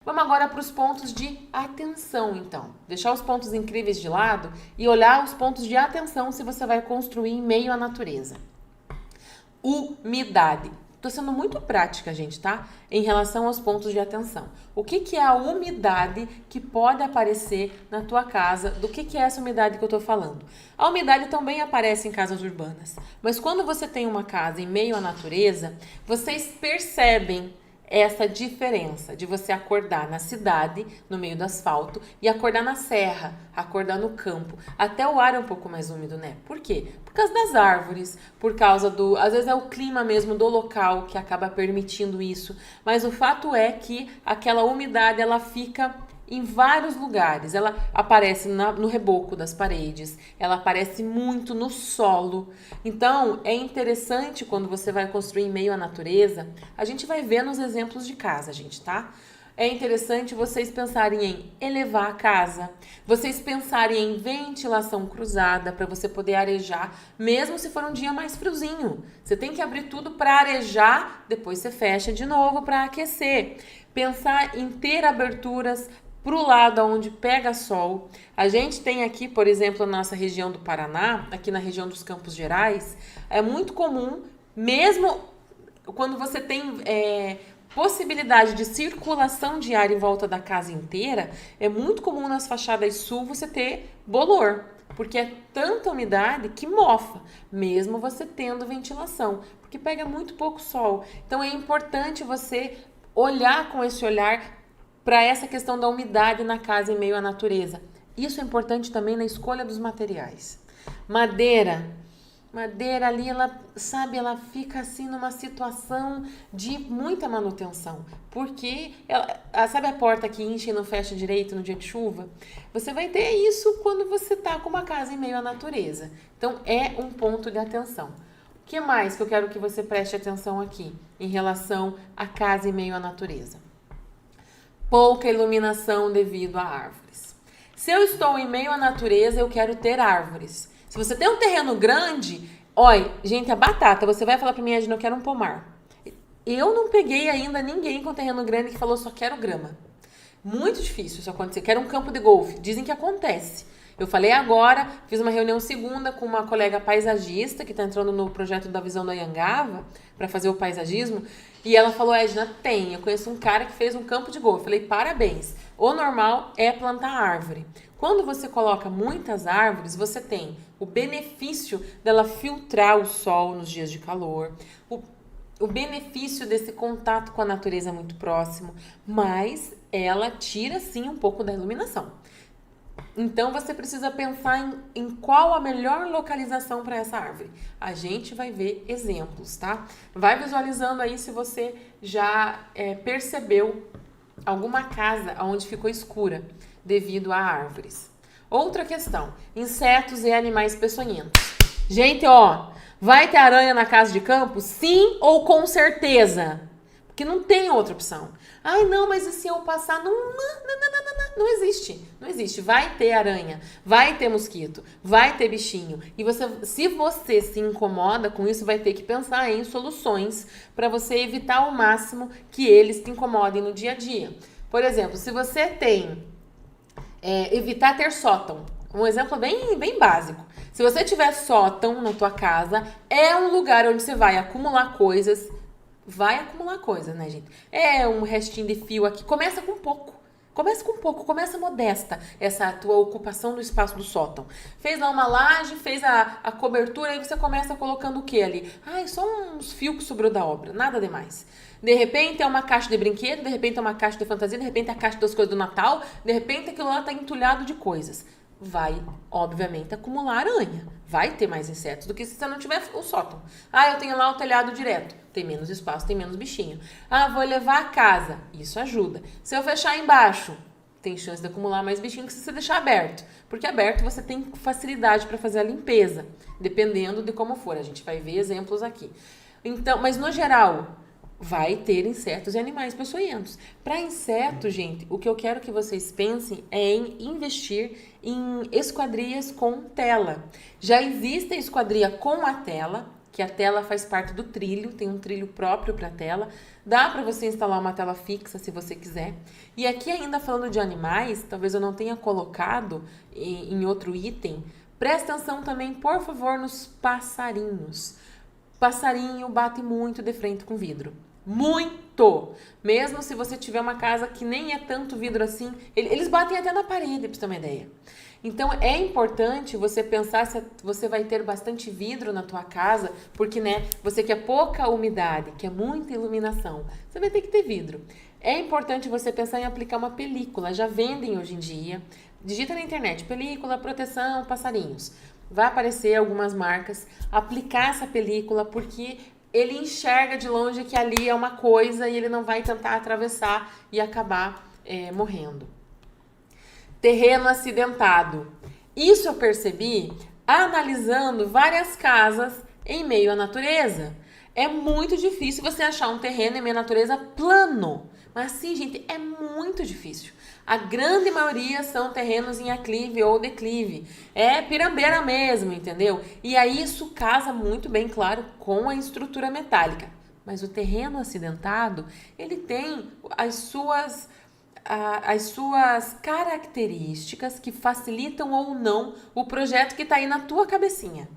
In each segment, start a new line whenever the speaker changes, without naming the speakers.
Vamos agora para os pontos de atenção, então. Deixar os pontos incríveis de lado e olhar os pontos de atenção se você vai construir em meio à natureza. Umidade. Tô sendo muito prática, gente, tá? Em relação aos pontos de atenção. O que é a umidade que pode aparecer na tua casa? Do que é essa umidade que eu tô falando? A umidade também aparece em casas urbanas. Mas quando você tem uma casa em meio à natureza, vocês percebem essa diferença de você acordar na cidade, no meio do asfalto, e acordar na serra, acordar no campo. Até o ar é um pouco mais úmido, né? Por quê? Por causa das árvores, por causa do... Às vezes é o clima mesmo do local que acaba permitindo isso. Mas o fato é que aquela umidade, ela fica em vários lugares. Ela aparece no reboco das paredes, ela aparece muito no solo. Então, é interessante quando você vai construir em meio à natureza, a gente vai ver nos exemplos de casa, gente, tá? É interessante vocês pensarem em elevar a casa, vocês pensarem em ventilação cruzada para você poder arejar, mesmo se for um dia mais friozinho. Você tem que abrir tudo para arejar, depois você fecha de novo para aquecer. Pensar em ter aberturas para o lado onde pega sol. A gente tem aqui, por exemplo, na nossa região do Paraná, aqui na região dos Campos Gerais, é muito comum, mesmo quando você tem possibilidade de circulação de ar em volta da casa inteira, é muito comum nas fachadas sul você ter bolor, porque é tanta umidade que mofa, mesmo você tendo ventilação, porque pega muito pouco sol. Então é importante você olhar com esse olhar para essa questão da umidade na casa em meio à natureza. Isso é importante também na escolha dos materiais. Madeira ali, ela fica assim numa situação de muita manutenção, porque sabe a porta que enche e não fecha direito no dia de chuva? Você vai ter isso quando você tá com uma casa em meio à natureza. Então é um ponto de atenção. O que mais que eu quero que você preste atenção aqui em relação à casa em meio à natureza? Pouca iluminação devido a árvores. Se eu estou em meio à natureza, eu quero ter árvores. Se você tem um terreno grande, olha, gente, a batata, você vai falar pra mim, Edna, eu quero um pomar. Eu não peguei ainda ninguém com terreno grande que falou só quero grama. Muito difícil isso acontecer. Quero um campo de golfe. Dizem que acontece. Eu falei agora, fiz uma reunião segunda com uma colega paisagista que está entrando no projeto da Visão da Anhangava para fazer o paisagismo. E ela falou, Edna, eu conheço um cara que fez um campo de golfe. Eu falei, parabéns. O normal é plantar árvore. Quando você coloca muitas árvores, você tem o benefício dela filtrar o sol nos dias de calor, o benefício desse contato com a natureza muito próximo, mas ela tira sim um pouco da iluminação. Então você precisa pensar em qual a melhor localização para essa árvore. A gente vai ver exemplos, tá? Vai visualizando aí se você já percebeu alguma casa onde ficou escura devido a árvores. Outra questão, insetos e animais peçonhentos. Gente, vai ter aranha na casa de campo? Sim ou com certeza? Porque não tem outra opção. Ai, não, mas e se eu passar? Não existe. Não existe. Vai ter aranha, vai ter mosquito, vai ter bichinho. E se você se incomoda com isso, vai ter que pensar em soluções para você evitar ao máximo que eles te incomodem no dia a dia. Por exemplo, se você tem... evitar ter sótão. Um exemplo bem básico. Se você tiver sótão na tua casa, é um lugar onde você vai acumular coisas. Vai acumular coisas, né, gente? É um restinho de fio aqui. Começa com pouco. Começa modesta essa tua ocupação do espaço do sótão. Fez lá uma laje, fez a cobertura, aí você começa colocando o que ali? Só uns fios que sobrou da obra, nada demais. De repente é uma caixa de brinquedo, de repente é uma caixa de fantasia, de repente é a caixa das coisas do Natal, de repente aquilo lá tá entulhado de coisas. Vai, obviamente, acumular aranha. Vai ter mais insetos do que se você não tiver o sótão. Eu tenho lá o telhado direto. Tem menos espaço, tem menos bichinho. Vou levar a casa. Isso ajuda. Se eu fechar embaixo, tem chance de acumular mais bichinho que se você deixar aberto. Porque aberto você tem facilidade para fazer a limpeza, dependendo de como for. A gente vai ver exemplos aqui. Então, mas no geral, vai ter insetos e animais peçonhentos. Para insetos, gente, o que eu quero que vocês pensem é em investir em esquadrias com tela. Já existe a esquadria com a tela que a tela faz parte do trilho, tem um trilho próprio para a tela. Dá para você instalar uma tela fixa se você quiser. E aqui ainda falando de animais, talvez eu não tenha colocado em outro item, presta atenção também, por favor, nos passarinhos. Passarinho bate muito de frente com vidro. Muito! Mesmo se você tiver uma casa que nem é tanto vidro assim, eles batem até na parede, pra você ter uma ideia. Então, é importante você pensar se você vai ter bastante vidro na tua casa, porque, né, você quer pouca umidade, quer muita iluminação, você vai ter que ter vidro. É importante você pensar em aplicar uma película, já vendem hoje em dia. Digita na internet, película, proteção, passarinhos. Vai aparecer algumas marcas, aplicar essa película, porque ele enxerga de longe que ali é uma coisa e ele não vai tentar atravessar e acabar morrendo. Terreno acidentado. Isso eu percebi analisando várias casas em meio à natureza. É muito difícil você achar um terreno em meio à natureza plano. Mas sim, gente, é muito difícil. A grande maioria são terrenos em aclive ou declive. É pirambeira mesmo, entendeu? E aí isso casa muito bem, claro, com a estrutura metálica. Mas o terreno acidentado, ele tem as suas características que facilitam ou não o projeto que está aí na tua cabecinha.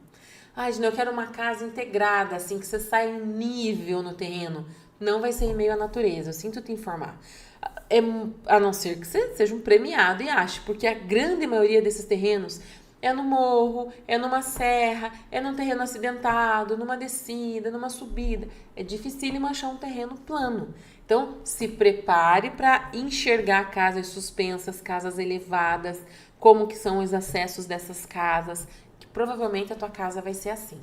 Ai, Gina, eu quero uma casa integrada, assim, que você sai em nível no terreno. Não vai ser em meio à natureza, eu sinto te informar. A não ser que você seja um premiado e ache, porque a grande maioria desses terrenos é no morro, é numa serra, é num terreno acidentado, numa descida, numa subida. É dificílimo achar um terreno plano. Então, se prepare para enxergar casas suspensas, casas elevadas, como que são os acessos dessas casas, que provavelmente a tua casa vai ser assim.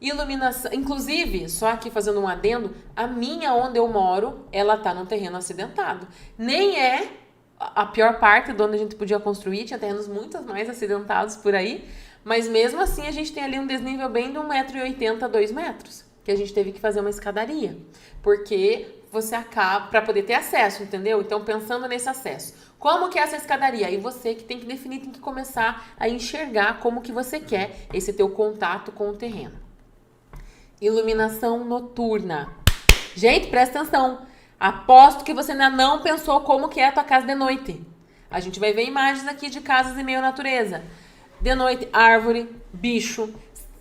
Iluminação, inclusive, só aqui fazendo um adendo, a minha onde eu moro, ela tá num terreno acidentado. Nem é a pior parte de onde a gente podia construir, tinha terrenos muito mais acidentados por aí, mas mesmo assim a gente tem ali um desnível bem de 1,80 m a 2 metros, que a gente teve que fazer uma escadaria, porque você acaba, para poder ter acesso, entendeu? Então, pensando nesse acesso, como que é essa escadaria? Aí você que tem que definir, tem que começar a enxergar como que você quer esse teu contato com o terreno. Iluminação noturna. Gente, presta atenção. Aposto que você ainda não pensou como que é a tua casa de noite. A gente vai ver imagens aqui de casas em meio à natureza. De noite, árvore, bicho.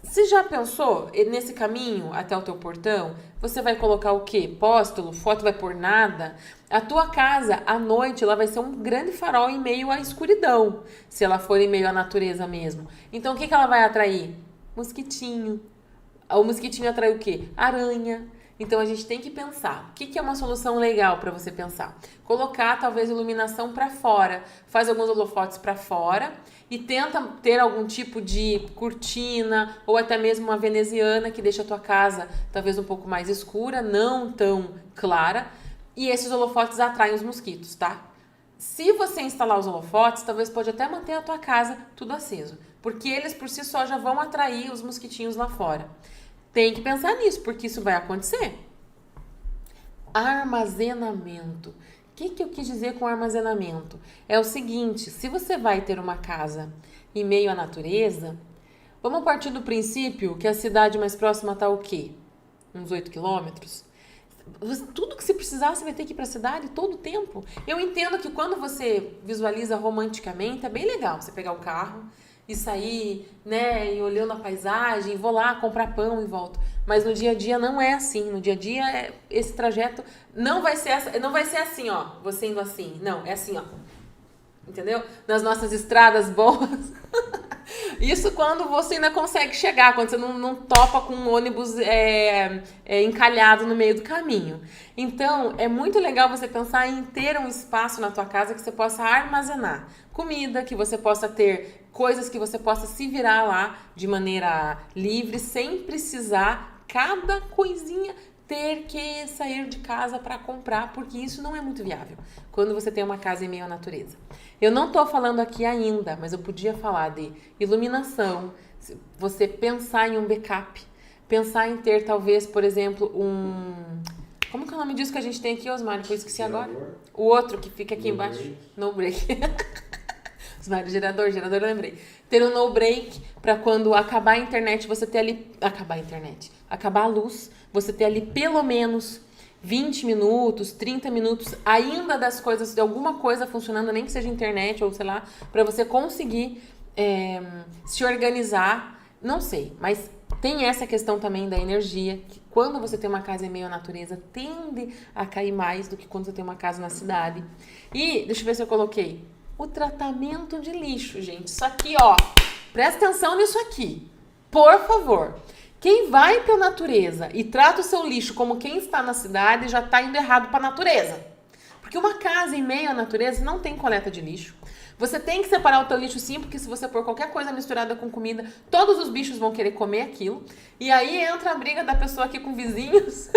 Você já pensou nesse caminho até o teu portão? Você vai colocar o quê? Póstulo? Foto vai pôr nada? A tua casa, à noite, ela vai ser um grande farol em meio à escuridão. Se ela for em meio à natureza mesmo. Então, o que ela vai atrair? Mosquitinho. O mosquitinho atrai o quê? Aranha. Então, a gente tem que pensar. O que é uma solução legal para você pensar? Colocar, talvez, iluminação para fora. Faz alguns holofotes para fora e tenta ter algum tipo de cortina ou até mesmo uma veneziana que deixa a tua casa, talvez, um pouco mais escura, não tão clara. E esses holofotes atraem os mosquitos, tá? Se você instalar os holofotes, talvez pode até manter a tua casa tudo aceso. Porque eles, por si só, já vão atrair os mosquitinhos lá fora. Tem que pensar nisso, porque isso vai acontecer. Armazenamento. O que eu quis dizer com armazenamento? É o seguinte, se você vai ter uma casa em meio à natureza, vamos partir do princípio que a cidade mais próxima está o quê? Uns 8 quilômetros? Tudo que você precisar, você vai ter que ir para a cidade todo o tempo. Eu entendo que quando você visualiza romanticamente, é bem legal você pegar o carro e sair, né, e olhando a paisagem, vou lá comprar pão e volto. Mas no dia a dia não é assim. No dia a dia, esse trajeto não vai ser assim, ó, você indo assim. Não, é assim, ó. Entendeu? Nas nossas estradas boas. Isso quando você ainda consegue chegar, quando você não topa com um ônibus encalhado no meio do caminho. Então, é muito legal você pensar em ter um espaço na tua casa que você possa armazenar comida, que você possa ter coisas que você possa se virar lá de maneira livre, sem precisar cada coisinha ter que sair de casa para comprar, porque isso não é muito viável quando você tem uma casa em meio à natureza. Eu não estou falando aqui ainda, mas eu podia falar de iluminação, você pensar em um backup, pensar em ter talvez, por exemplo, como que é o nome disso que a gente tem aqui, Osmar? Eu esqueci agora. O outro que fica aqui embaixo. No break. Vários gerador, eu lembrei. Ter um no break para quando acabar a internet, você ter ali. Acabar a luz, você ter ali pelo menos 20 minutos, 30 minutos ainda das coisas, de alguma coisa funcionando, nem que seja internet ou sei lá, para você conseguir se organizar. Não sei, mas tem essa questão também da energia, que quando você tem uma casa em meio à natureza, tende a cair mais do que quando você tem uma casa na cidade. E, deixa eu ver se eu coloquei, o tratamento de lixo, gente. Isso aqui, ó, presta atenção nisso aqui, por favor. Quem vai para a natureza e trata o seu lixo como quem está na cidade já está indo errado para a natureza. Porque uma casa em meio à natureza não tem coleta de lixo. Você tem que separar o teu lixo sim, porque se você pôr qualquer coisa misturada com comida, todos os bichos vão querer comer aquilo. E aí entra a briga da pessoa aqui com vizinhos,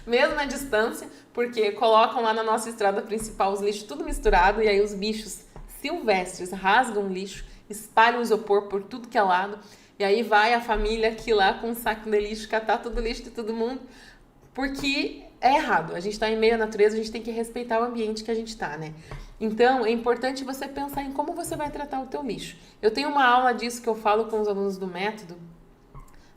mesmo na distância, porque colocam lá na nossa estrada principal os lixos tudo misturado, e aí os bichos silvestres rasgam o lixo, espalham o isopor por tudo que é lado, e aí vai a família aqui lá com um saco de lixo, catar todo o lixo de todo mundo, porque é errado. A gente está em meio à natureza, a gente tem que respeitar o ambiente que a gente está, né? Então, é importante você pensar em como você vai tratar o teu lixo. Eu tenho uma aula disso que eu falo com os alunos do método,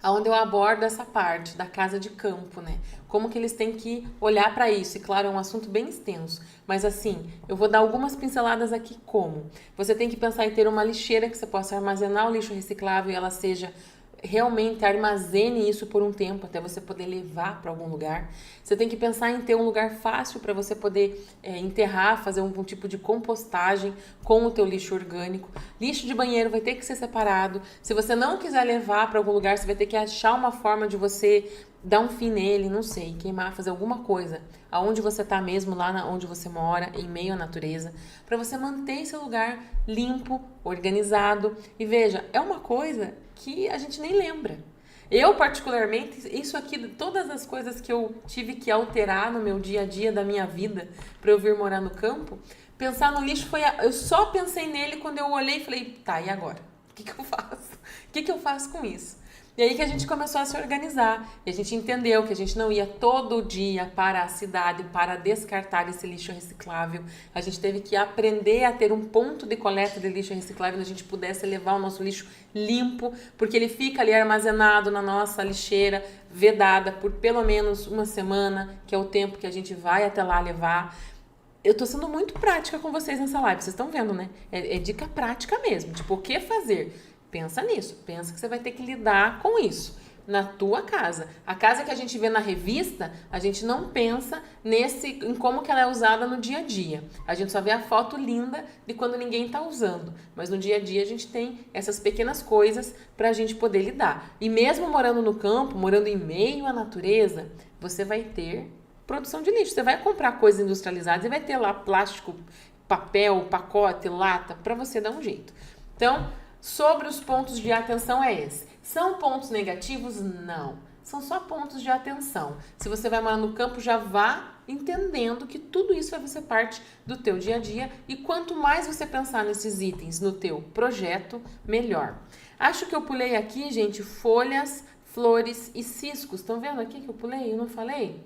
onde eu abordo essa parte da casa de campo, né? Como que eles têm que olhar para isso. E claro, é um assunto bem extenso, mas assim, eu vou dar algumas pinceladas aqui como. Você tem que pensar em ter uma lixeira que você possa armazenar o lixo reciclável e ela seja realmente armazene isso por um tempo até você poder levar para algum lugar. Você tem que pensar em ter um lugar fácil para você poder enterrar, fazer algum tipo de compostagem com o teu lixo orgânico. Lixo de banheiro vai ter que ser separado. Se você não quiser levar para algum lugar, você vai ter que achar uma forma de você dar um fim nele, não sei, queimar, fazer alguma coisa aonde você está mesmo, lá onde você mora, em meio à natureza, para você manter esse lugar limpo, organizado. E veja, é uma coisa que a gente nem lembra. Eu, particularmente, isso aqui, todas as coisas que eu tive que alterar no meu dia a dia da minha vida para eu vir morar no campo, pensar no lixo eu só pensei nele quando eu olhei e falei, tá, e agora? O que eu faço? O que eu faço com isso? E aí que a gente começou a se organizar, e a gente entendeu que a gente não ia todo dia para a cidade para descartar esse lixo reciclável. A gente teve que aprender a ter um ponto de coleta de lixo reciclável, onde a gente pudesse levar o nosso lixo limpo, porque ele fica ali armazenado na nossa lixeira, vedada por pelo menos uma semana, que é o tempo que a gente vai até lá levar. Eu tô sendo muito prática com vocês nessa live, vocês estão vendo, né? É dica prática mesmo, tipo, o que fazer? Pensa nisso, pensa que você vai ter que lidar com isso na tua casa. A casa que a gente vê na revista, a gente não pensa em como que ela é usada no dia a dia. A gente só vê a foto linda de quando ninguém está usando. Mas no dia a dia a gente tem essas pequenas coisas para a gente poder lidar. E mesmo morando no campo, morando em meio à natureza, você vai ter produção de lixo. Você vai comprar coisas industrializadas e vai ter lá plástico, papel, pacote, lata, para você dar um jeito. Então, sobre os pontos de atenção é esse. São pontos negativos? Não. São só pontos de atenção. Se você vai morar no campo, já vá entendendo que tudo isso vai fazer parte do teu dia a dia. E quanto mais você pensar nesses itens no teu projeto, melhor. Acho que eu pulei aqui, gente, folhas, flores e ciscos. Estão vendo aqui que eu pulei? Eu não falei?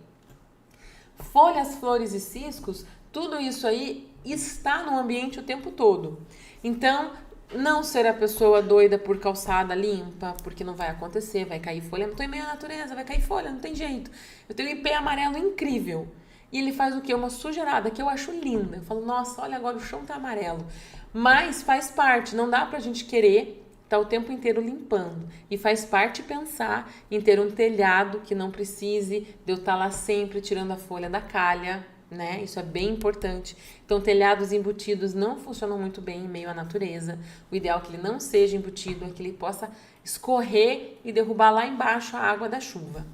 Folhas, flores e ciscos, tudo isso aí está no ambiente o tempo todo. Então, não ser a pessoa doida por calçada limpa, porque não vai acontecer, vai cair folha. Não tô em meio à natureza, vai cair folha, não tem jeito. Eu tenho um ipê amarelo incrível. E ele faz o quê? Uma sujeirada, que eu acho linda. Eu falo, nossa, olha agora o chão tá amarelo. Mas faz parte, não dá pra gente querer estar o tempo inteiro limpando. E faz parte pensar em ter um telhado que não precise de eu estar lá sempre tirando a folha da calha, né? Isso é bem importante. Então, telhados embutidos não funcionam muito bem em meio à natureza. O ideal é que ele não seja embutido, é que ele possa escorrer e derrubar lá embaixo a água da chuva.